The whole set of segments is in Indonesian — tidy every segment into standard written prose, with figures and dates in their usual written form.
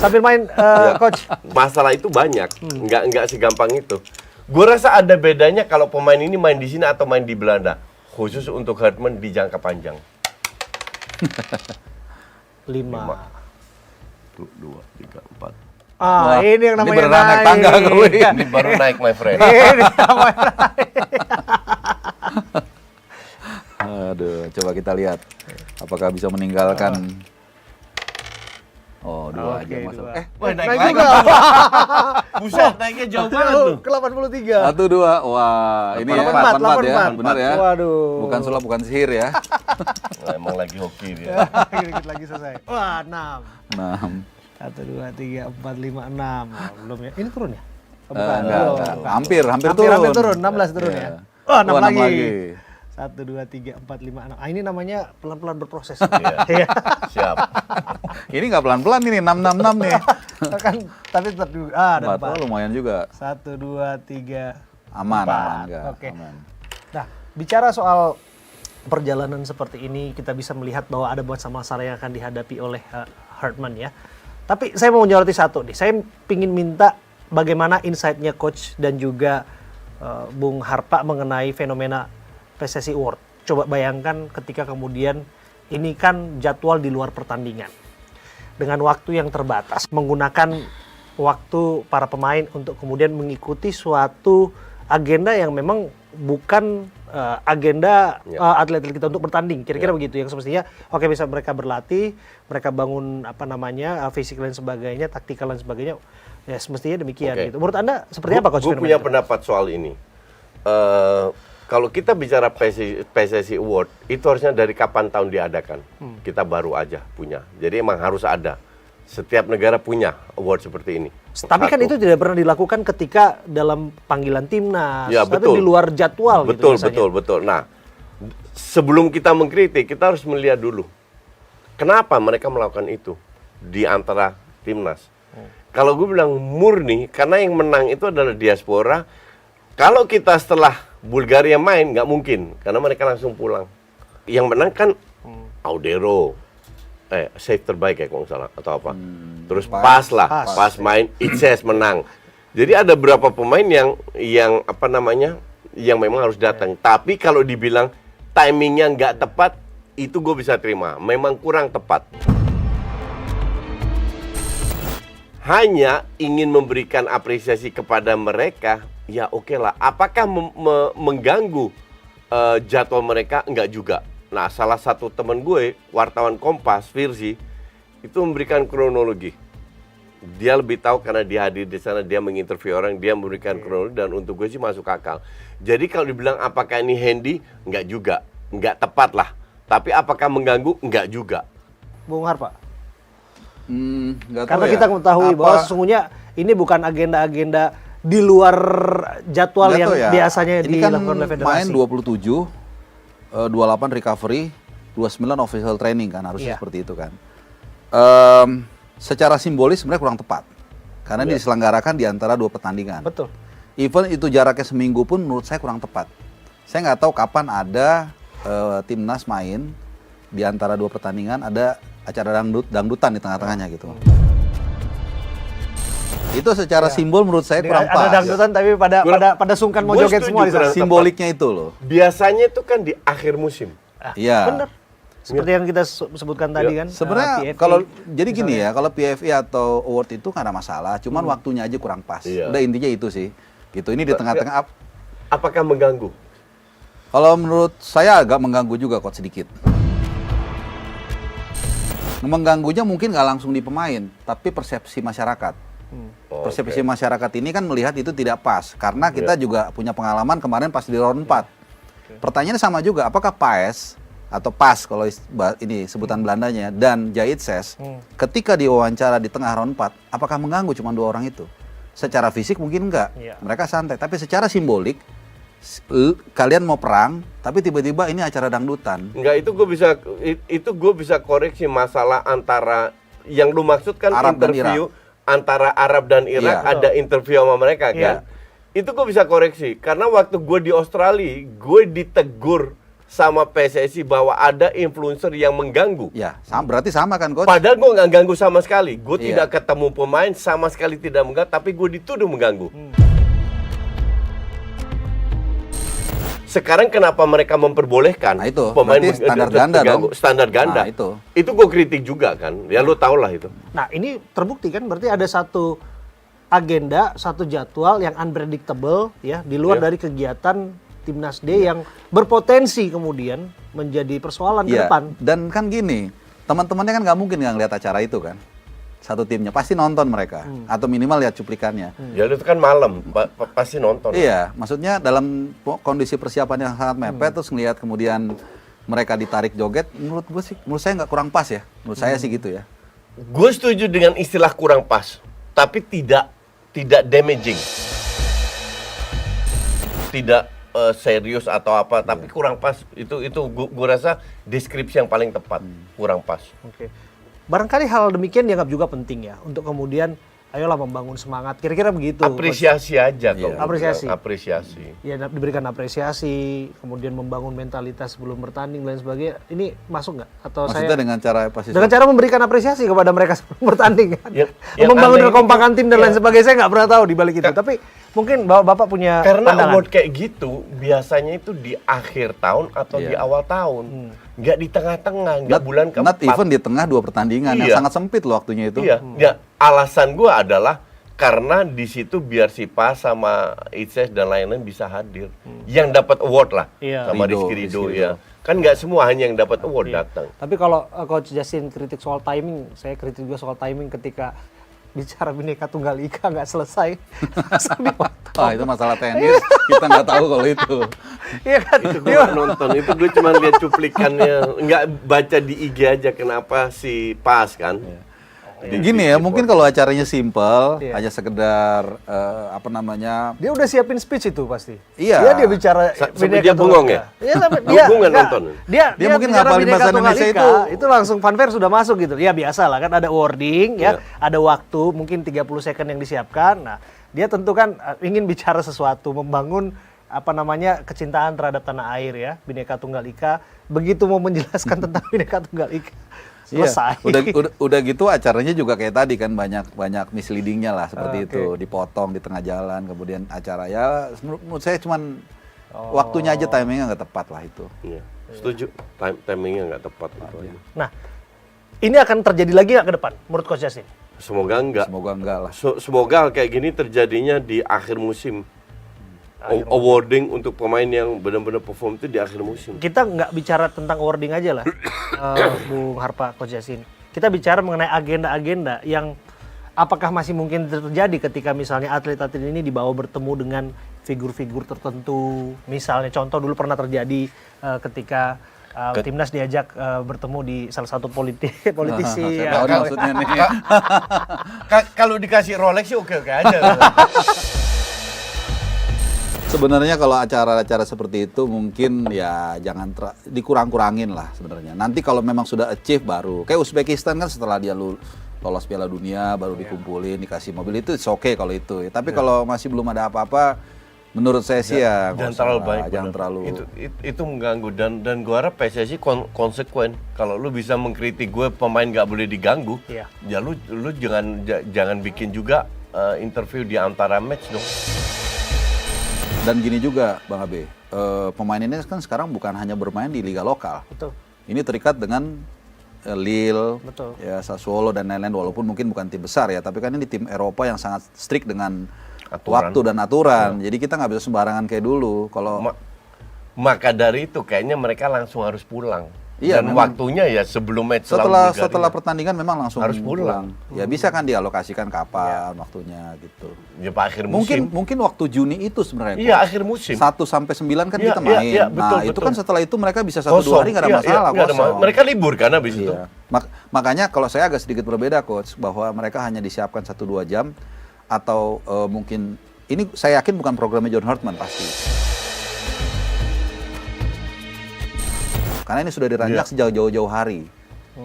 Sambil main, coach. Masalah itu banyak, nggak segampang itu. Gue rasa ada bedanya kalau pemain ini main di sini atau main di Belanda, khusus untuk Hartman di jangka panjang. 5. 1, 2, 3, 4. Ah, ini yang namanya beneran naik tangga gue. Ini baru naik, my friend. Ini namanya naik. Aduh, coba kita lihat apakah bisa meninggalkan. Oh, 2 aja masuk. Wah, naik Naik lagi. juga. Buset, naiknya jauh banget tuh. Ke 83. 1, 2, wah, ini ya 84 ya, 84. benar ya. Waduh. Bukan sulap, bukan sihir ya. Nah, emang lagi hoki dia. Dikit lagi selesai. Wah, 6. 6. 1, 2, 3, 4, 5, 6. Belum ya? Ini turun ya? Oh, Enggak. Belum. Hampir Hampir turun. 16 turun ya. Wah, 6 lagi. 1, 2, 3, 4, 5, 6. Ah, ini namanya pelan-pelan berproses. Iya. Siap. Ini nggak pelan-pelan ini, 666 nih. Kan tapi tetap juga. Ah, ada 4, 4. lumayan juga. 1, 2, 3. Aman, 4. aman enggak. Oke. Aman. Nah, bicara soal perjalanan seperti ini, kita bisa melihat bahwa ada masalah yang akan dihadapi oleh Hartman ya. Tapi saya mau menyoroti satu nih. Saya ingin minta bagaimana insight-nya coach dan juga Bung Harpa mengenai fenomena PSSI Award. Coba bayangkan ketika kemudian ini kan jadwal di luar pertandingan. Dengan waktu yang terbatas, menggunakan waktu para pemain untuk kemudian mengikuti suatu agenda yang memang bukan agenda atlet-atlet kita untuk bertanding. Kira-kira begitu, yang semestinya oke, bisa mereka berlatih, mereka bangun fisik dan sebagainya, taktikal dan sebagainya. Ya semestinya demikian gitu. Menurut Anda seperti apa coach? Gue punya pendapat soal ini. Kalau kita bicara PSSI Award, itu harusnya dari kapan tahun diadakan. Kita baru aja punya. Jadi emang harus ada. Setiap negara punya award seperti ini. Tapi kan itu tidak pernah dilakukan ketika dalam panggilan timnas, Ya, tapi betul. di luar jadwal Betul, gitu biasanya. betul. Nah, sebelum kita mengkritik, kita harus melihat dulu. Kenapa mereka melakukan itu di antara timnas? Kalau gue bilang murni, karena yang menang itu adalah diaspora. Kalau kita setelah Bulgaria main, nggak mungkin. Karena mereka langsung pulang. Yang menang kan Audero. Save terbaik ya kalau nggak salah. Atau apa. Terus pas main, Itses menang. Jadi ada beberapa pemain yang memang harus datang. Tapi kalau dibilang timingnya nggak tepat, itu gue bisa terima. Memang kurang tepat. Hanya ingin memberikan apresiasi kepada mereka, ya oke lah. Apakah mengganggu jadwal mereka? Enggak juga. Nah, salah satu teman gue, wartawan Kompas, Firzi, itu memberikan kronologi. Dia lebih tahu karena dia hadir di sana, dia menginterview orang, dia memberikan kronologi, dan untuk gue sih masuk akal. Jadi kalau dibilang apakah ini handy? Enggak juga. Enggak tepat lah. Tapi apakah mengganggu? Enggak juga. Bung Harpa. Nggak tahu Karena ya. kita mengetahui bahwa sesungguhnya ini bukan agenda-agenda di luar jadwal yang biasanya ini kan dilakukan oleh federasi. main 27, 28 recovery, 29 official training kan, harusnya seperti itu kan. Secara simbolis sebenarnya kurang tepat. Karena ini diselenggarakan di antara 2 pertandingan. Betul. Even itu jaraknya seminggu pun menurut saya kurang tepat. Saya nggak tahu kapan ada timnas main di antara 2 pertandingan, ada acara dangdutan di tengah-tengahnya gitu. Itu secara simbol menurut saya kurang pas. Ada dangdutan tapi pada sungkan mau joget semua di sana. Simboliknya itu loh. Biasanya itu kan di akhir musim. Iya. Benar. Seperti yang kita sebutkan tadi kan. Sebenarnya PFA, kalau jadi gini ya, kalau PFA atau award itu nggak ada masalah, cuman waktunya aja kurang pas. Udah intinya itu sih. Gitu. Ini di tengah-tengah. Apakah mengganggu? Kalau menurut saya agak mengganggu juga kok sedikit. Mengganggunya mungkin nggak langsung di pemain, tapi persepsi masyarakat. Persepsi masyarakat ini kan melihat itu tidak pas, karena kita juga punya pengalaman kemarin pas di round 4. Pertanyaannya sama juga, apakah PAS atau PAS kalau ini sebutan Belandanya dan Jahit Ses ketika diwawancara di tengah round 4, apakah mengganggu cuma 2 orang itu? Secara fisik mungkin enggak, mereka santai, tapi secara simbolik kalian mau perang, tapi tiba-tiba ini acara dangdutan. Enggak, itu gue bisa koreksi masalah antara yang lu maksud kan Arab interview antara Arab dan Irak, ada interview sama mereka kan. Itu gue bisa koreksi karena waktu gue di Australia, gue ditegur sama PSSI bahwa ada influencer yang mengganggu. Ya, berarti sama kan coach? Padahal gue nggak ganggu sama sekali. Gue Iya. tidak ketemu pemain, sama sekali tidak mengganggu, tapi gue dituduh mengganggu. Sekarang kenapa mereka memperbolehkan Nah, itu, pemain berarti standar ganda terganggu? dong. Standar ganda. Nah, itu. Itu gue kritik juga kan. Ya lo tau lah itu. Nah, ini terbukti kan berarti ada satu agenda, satu jadwal yang unpredictable ya di luar Iya. dari kegiatan Timnas D yang berpotensi kemudian menjadi persoalan ke Iya, depan. dan kan gini, teman-temannya kan nggak mungkin nggak ngeliat acara itu kan. Satu timnya pasti nonton mereka, atau minimal lihat cuplikannya. Ya itu kan malam, pasti nonton. Iya, maksudnya dalam kondisi persiapan yang sangat mepet, terus ngelihat kemudian mereka ditarik joget, menurut saya nggak kurang pas ya. Menurut saya sih gitu ya. Gue setuju dengan istilah kurang pas, tapi tidak damaging, tidak serius atau apa, tapi kurang pas. Itu gue rasa deskripsi yang paling tepat, kurang pas. Oke. Barangkali hal demikian dianggap juga penting ya untuk kemudian ayolah membangun semangat. Kira-kira begitu. Apresiasi aja Iya. kalau Apresiasi. apresiasi. Ya diberikan apresiasi, kemudian membangun mentalitas sebelum bertanding dan lain sebagainya. Ini masuk nggak? Atau Maksudnya saya dengan cara apa sih? dengan cara memberikan apresiasi kepada mereka sebelum bertanding kan? Yang Membangun aneh kekompakan itu- tim dan lain iya. sebagainya. Saya nggak pernah tahu di balik itu. Tapi mungkin Bapak punya Karena pandangan. award kayak gitu biasanya itu di akhir tahun atau di Iya. awal tahun, nggak di tengah-tengah, nggak bulan Not keempat. even di tengah 2 pertandingan yang Iya. sangat sempit loh waktunya itu. Iya, ya, alasan gue adalah karena di situ biar si Pas sama Itses dan lain-lain bisa hadir. Yang dapat award lah, Iya. sama Rizky Rizky Ridho Ridho. ya. Kan nggak semua hanya yang dapat award datang. Tapi kalau Coach Justin kritik soal timing, saya kritik juga soal timing ketika bicara Bhinneka Tunggal Ika nggak selesai. Sampai waktu. Ah, itu masalah tenis, kita nggak tahu kalau itu. Iya kan? Itu gue nggak nonton, itu gue cuma lihat cuplikannya, nggak baca di IG aja kenapa si Pas kan. Gini ya, mungkin kalau acaranya simple, Iya. hanya sekedar apa namanya? Dia udah siapin speech itu pasti. Iya. Dia bicara Sampai Bhinneka dia Tunggal bengong Ika. ya? Iya sampai Lu dia. nggak enggak. nonton? Dia mungkin bicara ngapalin Bhinneka bahasa Tunggal Indonesia Ika, itu. itu langsung fanfare sudah masuk gitu. Ya biasa lah kan ada wording ya, Iya. ada waktu mungkin 30 second yang disiapkan. Nah, dia tentu kan ingin bicara sesuatu, membangun apa namanya kecintaan terhadap tanah air ya, Bhinneka Tunggal Ika. Begitu mau menjelaskan tentang Bhinneka Tunggal Ika, selesai. Iya. Udah gitu acaranya juga kayak tadi kan banyak misleadingnya lah seperti Oke. itu, dipotong di tengah jalan, kemudian acara ya menurut saya cuman waktunya aja timingnya nggak tepat lah itu. Iya, setuju. Timingnya nggak tepat itu aja. Nah, ini akan terjadi lagi nggak ke depan menurut Coach Justin? Semoga enggak. Semoga enggak lah. Semoga hal kayak gini terjadinya di akhir musim. Awarding untuk pemain yang benar-benar perform itu di akhir musim. Kita nggak bicara tentang awarding aja lah, Bung Harpa, Coach Justin. Kita bicara mengenai agenda-agenda yang apakah masih mungkin terjadi ketika misalnya atlet-atlet ini dibawa bertemu dengan figur-figur tertentu. Misalnya contoh dulu pernah terjadi ketika timnas diajak bertemu di salah satu politisi. Saya tahu nih maksudnya nih. Kalau dikasih Rolex sih oke-oke aja. Sebenarnya kalau acara-acara seperti itu mungkin ya jangan dikurang-kurangin lah sebenarnya. Nanti kalau memang sudah achieve baru. Kayak Uzbekistan kan setelah dia lolos Piala Dunia baru dikumpulin dikasih mobil itu it's okay kalau itu. Tapi kalau masih belum ada apa-apa menurut saya sih ya Jangan nggak terlalu usah, baik. jangan bener. terlalu. Itu mengganggu dan gue harap PSSI konsekuen. Kalau lu bisa mengkritik gue pemain nggak boleh diganggu, Iya. ya lu jangan bikin juga interview di antara match dong. Dan gini juga Bang Abe, pemain ini kan sekarang bukan hanya bermain di liga lokal. Betul. Ini terikat dengan Lille, Betul. ya Sassuolo dan lain-lain walaupun mungkin bukan tim besar ya, tapi kan ini tim Eropa yang sangat strict dengan Aturan. waktu dan aturan. Jadi kita nggak bisa sembarangan kayak dulu. Kalau Maka dari itu kayaknya mereka langsung harus pulang. Iya, dan memang. waktunya ya sebelum match setelah Bulgaria. setelah pertandingan memang langsung Harus pulang. Ya bisa kan dialokasikan kapan waktunya gitu. Ya Pak, akhir musim. Mungkin waktu Juni itu sebenarnya. Iya, Coach. akhir musim. 1 sampai 9 kan Iya, kita iya, main. iya, betul, Nah, itu betul. kan setelah itu mereka bisa 1-2 hari nggak ada Iya, masalah nggak ada kosong. Mereka libur kan habis itu. Iya. Makanya kalau saya agak sedikit berbeda coach bahwa mereka hanya disiapkan 1-2 jam atau mungkin ini saya yakin bukan programnya John Hartman pasti. Karena ini sudah dirancang sejak jauh-jauh hari.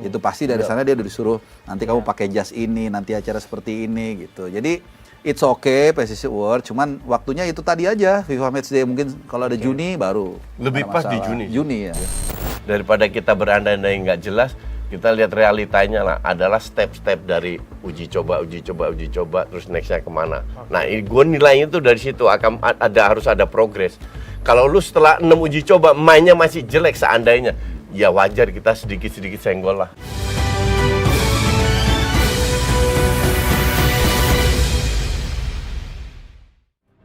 Itu pasti dari sana dia udah disuruh nanti kamu pakai jas ini, nanti acara seperti ini gitu. Jadi it's okay PSSI Award, cuman waktunya itu tadi aja FIFA Matchday, mungkin kalau ada Juni baru. Lebih ada pas di masalah. Juni. Juni ya. Daripada kita berandai-andai nggak jelas, kita lihat realitanya lah, adalah step-step dari uji coba, terus nextnya kemana. Nah, gue nilainya tuh dari situ harus ada progres. Kalau lu setelah 6 uji coba mainnya masih jelek seandainya, ya wajar kita sedikit-sedikit senggol lah.